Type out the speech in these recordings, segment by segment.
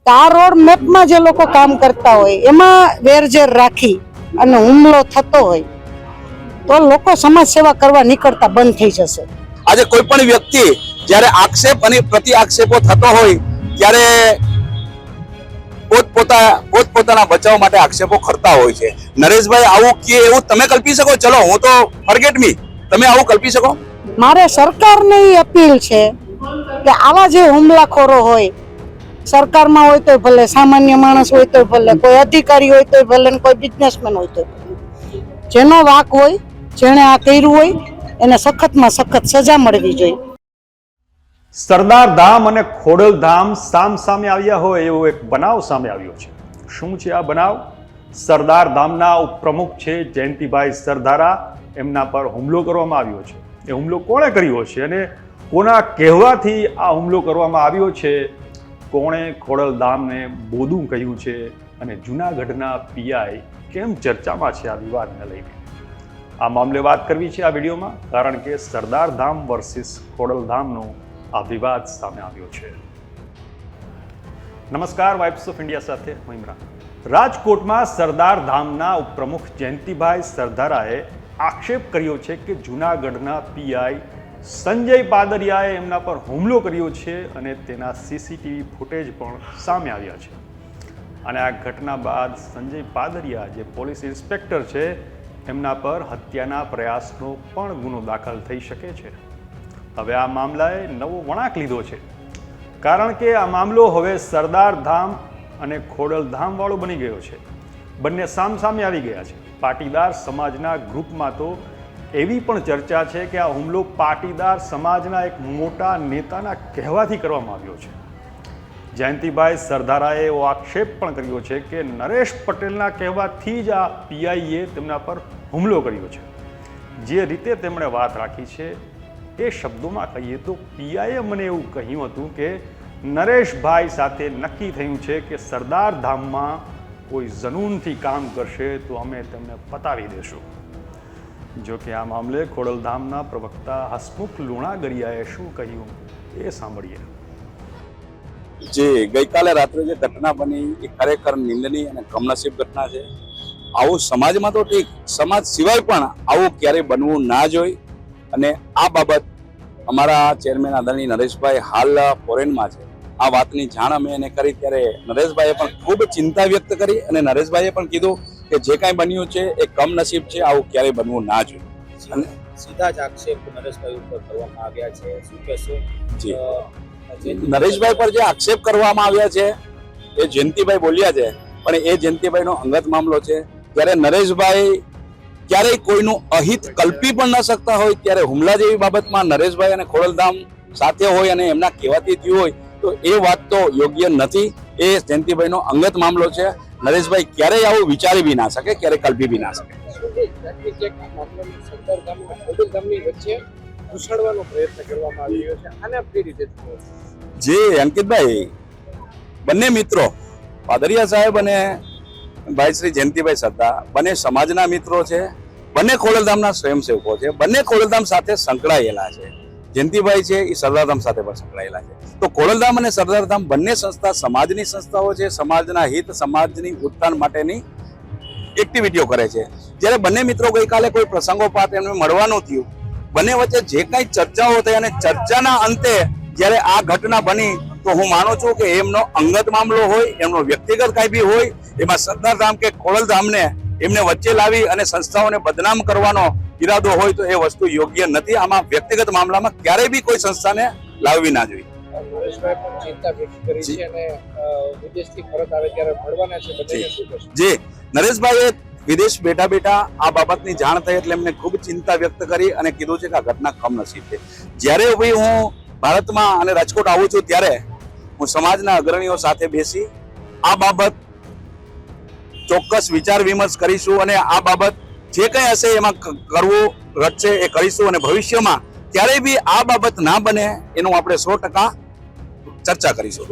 તો આ રોડ મેપમાં જે લોકો કામ કરતા હોય એમાં વેરઝેર રાખી અને હુમલો થતો હોય તો લોકો સમાજ સેવા કરવા નીકળતા બંધ થઈ જશે. આજે કોઈ પણ વ્યક્તિ જ્યારે આક્ષેપ અને પ્રતિ આક્ષેપો થતો હોય ત્યારે પોતપોતાના બચાવ માટે આક્ષેપો કરતા હોય છે. નરેશભાઈ આવું કે એવું તમે કલ્પી શકો? ચલો હું તો ફોરગેટ મી, તમે આવું કલ્પી શકો? મારે સરકારને અપીલ છે કે આવા જે હુમલાખોરો હોય, સરકારમાં હોય તો ભલે, સામાન્ય માણસ હોય તો ભલે, કોઈ અધિકારી હોય તો ભલે, કોઈ બિઝનેસમેન હોય તો ભલે, જેનો વાંક હોય, જેણે આ કર્યું હોય એને સખતમાં સખત સજા મળવી જોઈએ. સરદાર ધામ અને ખોડલ ધામ સામે આવ્યા હોય એવો એક બનાવ સામે આવ્યો છે. શું છે આ બનાવ? સરદાર ધામના ઉપપ્રમુખ છે જયંતિભાઈ સરદારા, એમના પર હુમલો કરવામાં આવ્યો છે. એ હુમલો કોણે કર્યો છે અને કોના કહેવાથી આ હુમલો કરવામાં આવ્યો છે? કોણે ખોડલ ધામને બોદું કહ્યું છે અને જૂનાગઢના પીઆઈ કેમ ચર્ચામાં છે આ વિવાદને લઈને? આ મામલે વાત કરવી છે આ વિડીયોમાં, કારણ કે સરદાર ધામ વર્સિસ ખોડલ ધામનો આ વિવાદ સામે આવ્યો છે. નમસ્કાર, વાઇબ્સ ઓફ ઇન્ડિયા સાથે હું ઇમરાન. રાજકોટમાં સરદાર ધામના ઉપપ્રમુખ જયંતિભાઈ સરદારાએ આક્ષેપ કર્યો છે કે જૂનાગઢના પીઆઈ સંજય પાદરિયાએ એમના પર હુમલો કર્યો છે અને તેના સીસીટીવી ફૂટેજ પણ સામે આવ્યા છે. અને આ ઘટના બાદ સંજય પાદરિયા જે પોલીસ ઇન્સ્પેક્ટર છે એમના પર હત્યાના પ્રયાસનો પણ ગુનો દાખલ થઈ શકે છે. હવે આ મામલાએ નવો વળાંક લીધો છે, કારણ કે આ મામલો હવે સરદાર ધામ અને ખોડલ ધામ વાળો બની ગયો છે. બંને સામે આવી ગયા છે. પાટીદાર સમાજના ગ્રુપમાં તો એવી પણ ચર્ચા છે કે આ હુમલો પાટીદાર સમાજના એક મોટા નેતાના કહેવાથી કરવામાં આવ્યો છે. જયંતિભાઈ સરદારાએ એવો આક્ષેપ પણ કર્યો છે કે નરેશ પટેલના કહેવાથી જ આ પીઆઈએ તેમના પર હુમલો કર્યો છે. જે રીતે તેમણે વાત રાખી છે એ શબ્દોમાં કહીએ તો પીઆઈએ મને એવું કહ્યું હતું કે નરેશભાઈ સાથે નક્કી થયું છે કે સરદાર ધામમાં કોઈ જનૂનથી કામ કરશે તો અમે તેમને પતાવી દેશું. જો કે આ મામલે ખોડલ ધામના પ્રવક્તા હસમુખ લુણાગરિયાએ શું કહ્યું એ સાંભળીએ. જે ગઈકાલે રાત્રે જે ઘટના બની એ ખરેખર નિંદનીય અને કમનસીબ ઘટના છે. આવું સમાજમાં તો ઠીક, સમાજ સિવાય પણ આવું ક્યારેય બનવું ના જોઈએ. અને આ બાબત અમારા ચેરમેન આદરણીય નરેશભાઈ હાલ ફોરેનમાં છે. આ વાતની જાણ અમે એને કરી ત્યારે નરેશભાઈએ પણ ખૂબ ચિંતા વ્યક્ત કરી અને નરેશભાઈએ પણ કીધું કે જે કાંઈ બન્યું છે એ કમનસીબ છે, આવું ક્યારેય બનવું ના જોઈએ. અને સીધા જ આક્ષેપ નરેશભાઈ ઉપર કરવામાં આવ્યા છે. શું કહેશો? જી, નરેશભાઈ પર જે આક્ષેપ કરવામાં આવ્યા છે એ જયંતિભાઈ બોલ્યા છે, પણ એ જયંતિભાઈનો અંગત મામલો છે. ત્યારે નરેશભાઈ ક્યારેય કોઈનું અહિત કલ્પી પણ ન શકતા હોય, ત્યારે હુમલા જેવી બાબતમાં નરેશભાઈ અને ખોડલધામ સાથે હોય અને એમના કહેવાથી થયું હોય તો એ વાત તો યોગ્ય નથી. એ જયંતિભાઈનો અંગત મામલો છે. નરેશભાઈ ક્યારેય આવું વિચારી બી ના શકે, ક્યારેય કલ્પી બી ના શકે. જે અંકિતભાઈ, બંને મિત્રો પાદરિયા સાહેબ અને ભાઈ શ્રી જયંતિભાઈ સરદાર બંને સમાજના મિત્રો છે, બંને ખોડલધામના સ્વયંસેવકો છે, બંને ખોડલધામ સાથે સંકળાયેલા છે. જયંતિભાઈ છે એ સરદારધામ સાથે પણ સંકળાયેલા છે. તો ખોડલધામ અને સરદારધામ બંને સંસ્થા સમાજની સંસ્થાઓ છે. સમાજના હિત, સમાજની ઉત્થાન માટેની એક્ટિવિટીઓ કરે છે. જ્યારે બંને મિત્રો ગઈકાલે કોઈ પ્રસંગોપાત એમને મળવાનું થયું, બંને વચ્ચે જે કંઈ ચર્ચાઓ થઈ અને ચર્ચાના અંતે જ્યારે આ ઘટના બની, તો હું માનું છું કે એમનો અંગત મામલો હોય, એમનો વ્યક્તિગત કાંઈ બી હોય, એમાં સરદારધામ કે ખોડલધામને એમને વચ્ચે લાવી અને સંસ્થાઓને બદનામ કરવાનો ઈરાદો હોય તો એ વસ્તુ યોગ્ય નથી. આમાં વ્યક્તિગત મામલામાં ક્યારેય બી કોઈ સંસ્થાને લાવવી ના જોઈએ. જી, નરેશભાઈએ વિદેશ બેઠા આ બાબતની જાણ થઈ એટલે એમને ખૂબ ચિંતા વ્યક્ત કરી અને કીધું છે કે આ ઘટના કમનસીબ છે. જ્યારે ભાઈ હું ભારતમાં અને રાજકોટ આવું છું ત્યારે હું સમાજના અગ્રણીઓ સાથે બેસી આ બાબત ચોક્કસ વિચાર વિમર્શ કરીશું અને આ બાબત જે કંઈ હશે એમાં કરવું ઘટશે એ કરીશું અને ભવિષ્યમાં ક્યારેય બી આ બાબત ના બને એનું આપણે 100% ચર્ચા કરીશું.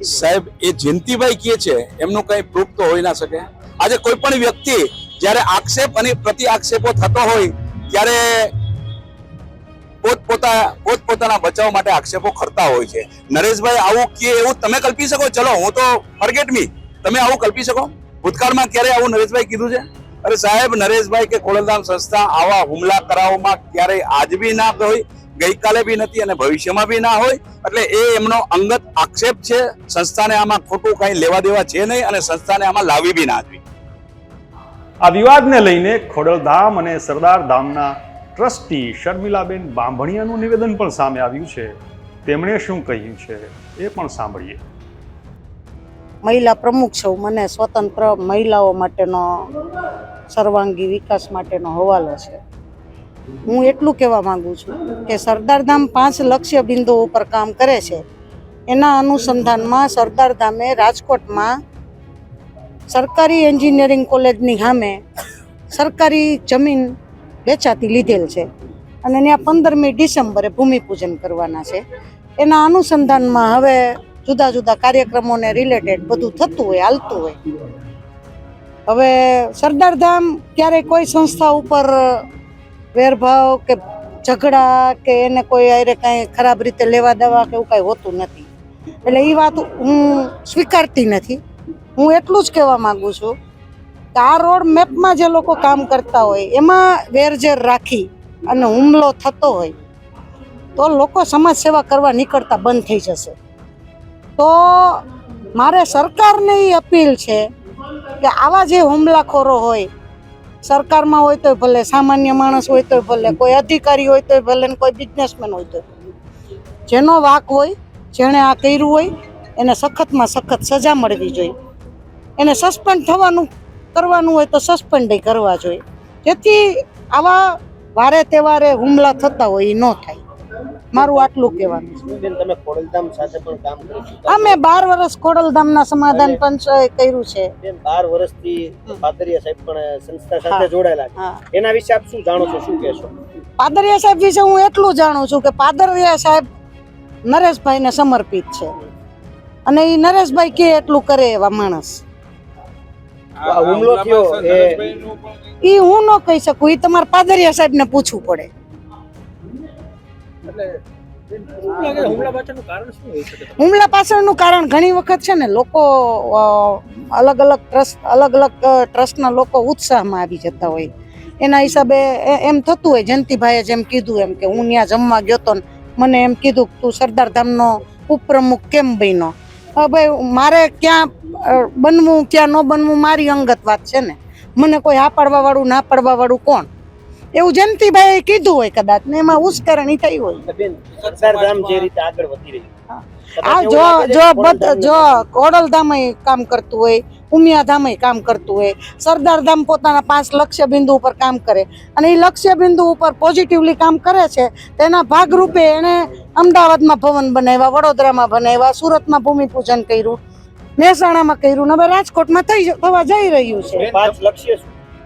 સાહેબ, એ જયંતિભાઈ કહે છે એમનું કઈ પ્રૂફ તો હોઈ ના શકે. આજે કોઈ પણ વ્યક્તિ જ્યારે આક્ષેપ અને પ્રતિ આક્ષેપો થતો હોય ત્યારે પોતપોતાના બચાવ માટે આક્ષેપો કરતા હોય છે. નરેશભાઈ આવું કે એવું તમે કલ્પી શકો? ચલો હું તો ફોરગેટ મી, તમે આવું કલ્પી શકો? ભૂતકાળમાં ક્યારે આવું નરેશભાઈ કીધું છે? અરે સાહેબ, નરેશભાઈ કે ખોડલધામ સંસ્થા આવા હુમલા કરાવવામાં ક્યારેય આજ બી ના હોય, ગઈકાલે બી નથી અને ભવિષ્યમાં બી ના હોય. એટલે એ એમનો અંગત આક્ષેપ છે. સંસ્થાને આમાં ખોટું કઈ લેવા દેવા છે નહીં અને સંસ્થાને આમાં લાવી બી ના જોઈએ. આ વિવાદને લઈને ખોડલધામ અને સરદાર ધામના ટ્રસ્ટી શર્મિલાબેન બાંભણિયાનું નિવેદન પણ સામે આવ્યું છે. તેમણે શું કહ્યું છે એ પણ સાંભળીએ. મહિલા પ્રમુખ છું, મને સ્વતંત્ર મહિલાઓ માટેનો સર્વાંગી વિકાસ માટેનો હવાલો છે. હું એટલું કહેવા માંગુ છું કે સરદારધામ 5 લક્ષ્ય બિંદુઓ ઉપર કામ કરે છે. એના અનુસંધાનમાં સરદારધામે રાજકોટમાં સરકારી એન્જિનિયરિંગ કોલેજની સામે સરકારી જમીન વેચાતી લીધેલ છે અને ત્યાં 15મી ડિસેમ્બરે ભૂમિપૂજન કરવાના છે. એના અનુસંધાનમાં હવે જુદા જુદા કાર્યક્રમોને રિલેટેડ બધું થતું હોય, હાલતું હોય. હવે સરદારધામ ક્યારેય કોઈ સંસ્થા ઉપર વેરભાવ કે ઝઘડા કે એને કોઈ આરે કાંઈ ખરાબ રીતે લેવા દેવા કે એવું કાંઈ હોતું નથી. એટલે એ વાત હું સ્વીકારતી નથી. હું એટલું જ કહેવા માંગુ છું કે આ રોડ મેપમાં જે લોકો કામ કરતા હોય એમાં વેરઝેર રાખી અને હુમલો થતો હોય તો લોકો સમાજ સેવા કરવા નીકળતા બંધ થઈ જશે. તો મારે સરકારને એ અપીલ છે કે આવા જે હુમલાખોરો હોય, સરકારમાં હોય તો ભલે, સામાન્ય માણસ હોય તો ભલે, કોઈ અધિકારી હોય તો ભલે, કોઈ બિઝનેસમેન હોય તો, જેનો વાંક હોય, જેણે આ કર્યું હોય એને સખતમાં સખત સજા મળવી જોઈએ. એને સસ્પેન્ડ કરવાનું હોય તો સસ્પેન્ડ કરવા જોઈએ, જેથી આવા વારે તહેવારે હુમલા થતા હોય એ ન થાય. મારું આટલું કહેવાનું છે. બેન, તમે ખોડલધામ સાથે પણ કામ કરી ચૂક્યા છો. અમે 12 વર્ષ ખોડલધામના સમાધાન પંચ કર્યું છે. બેન, 12 વર્ષથી પાદરિયા સાહેબ પણ સંસ્થા સાથે જોડાયેલા છે. હા. એના વિશે આપ શું જાણો છો, શું કહેશો? પાદરિયા સાહેબ વિશે હું એટલું જાણું છું કે પાદરિયા સાહેબ નરેશભાઈને સમર્પિત છે અને એ નરેશભાઈ કે એટલું કરે એવા માણસ. હુમલો થયો એ હું ન કહી શકું, એ તમારે પાદરિયા સાહેબને પૂછવું પડે. હુમલા પાછળનું કારણ ઘણી વખત છે ને લોકો અલગ અલગ ટ્રસ્ટના લોકો ઉત્સાહમાં આવી જતા હોય. એના હિસાબે એમ થતું હોય. જયંતિભાઈએ જેમ કીધું એમ કે હું ત્યાં જમવા ગયો તો મને એમ કીધું તું સરદારધામનો ઉપપ્રમુખ કેમ બન્યો. ભાઈ, મારે ક્યાં બનવું ક્યાં ન બનવું મારી અંગત વાત છે ને. મને કોઈ હા પાડવા વાળું ના પાડવા વાળું કોણ, એવું જયંતિભાઈ કીધું હોય કદાચ ને એમાં ઉશ્કેરણી થઈ હોય. બેન, સરદારધામ જે રીતે આગળ વધી રહ્યું, આ જો ખોડલધામ કામ કરતું હોય, ઉમિયાધામ કામ કરતું હોય, સરદારધામ પોતાના 5 લક્ષ્ય બિંદુ ઉપર કામ કરે અને એ લક્ષ્ય બિંદુ ઉપર પોઝિટિવલી કામ કરે છે. તેના ભાગરૂપે એને અમદાવાદમાં ભવન બનાવ્યા, વડોદરામાં બનાવ્યા, સુરતમાં ભૂમિપૂજન કર્યું, મહેસાણામાં કર્યું, હવે રાજકોટમાં થવા જઈ રહ્યું છે. 5 લક્ષ્ય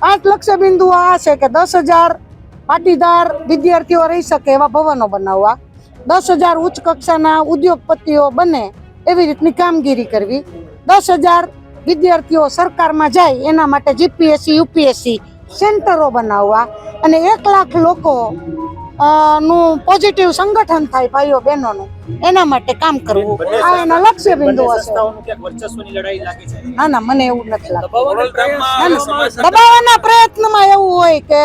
5 લક્ષ્ય બિંદુ આ છે કે 10,000 પાટીદાર વિદ્યાર્થીઓ રહી શકે એવા ભવનો બનાવવા, 10,000 ઉચ્ચ કક્ષાના ઉદ્યોગપતિઓ બને એવી રીતની કામગીરી કરવી, 10,000 વિદ્યાર્થીઓ સરકારમાં જાય એના માટે જીપીએસસી યુપીએસસી સેન્ટરો બનાવવા અને 1 લાખ લોકો નું પોઝિટિવ સંગઠન થાય ભાઈઓ બહેનોનું, એના માટે કામ કરવું. આ એના લક્ષ્ય બિંદુ હશે. ના, મને એવું નથી લાગતું. દબાવવાના પ્રયત્નમાં એવું હોય કે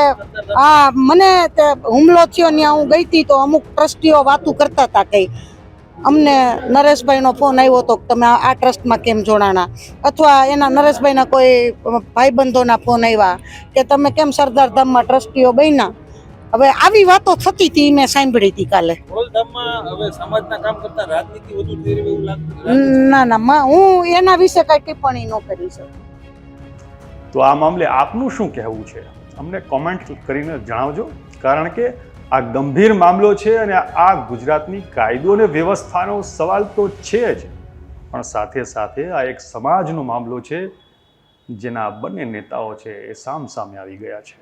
મને હુમલો થયો ત્યાં હું ગઈ હતી તો અમુક ટ્રસ્ટીઓ વાતું કરતા હતા કે અમને નરેશભાઈનો ફોન આવ્યો હતો કે તમે આ ટ્રસ્ટમાં કેમ જોડાણા, અથવા એના નરેશભાઈના કોઈ ભાઈબંધોના ફોન આવ્યા કે તમે કેમ સરદારધામમાં ટ્રસ્ટીઓ બન્યા. હવે આવી વાતો થતી હતી, મેં સાંભળી હતી કાલે. ના, હું એના વિશે કઈ ટિપ્પણી ન કરી શકું. તો આ મામલે આપનું શું કહેવું છે અમને કોમેન્ટ કરીને જણાવજો, કારણ કે આ ગંભીર મામલો છે અને આ ગુજરાતની કાયદો અને વ્યવસ્થાનો સવાલ તો છે જ, પણ સાથે સાથે આ એક સમાજનો મામલો છે જેના બંને નેતાઓ છે એ સામે આવી ગયા છે.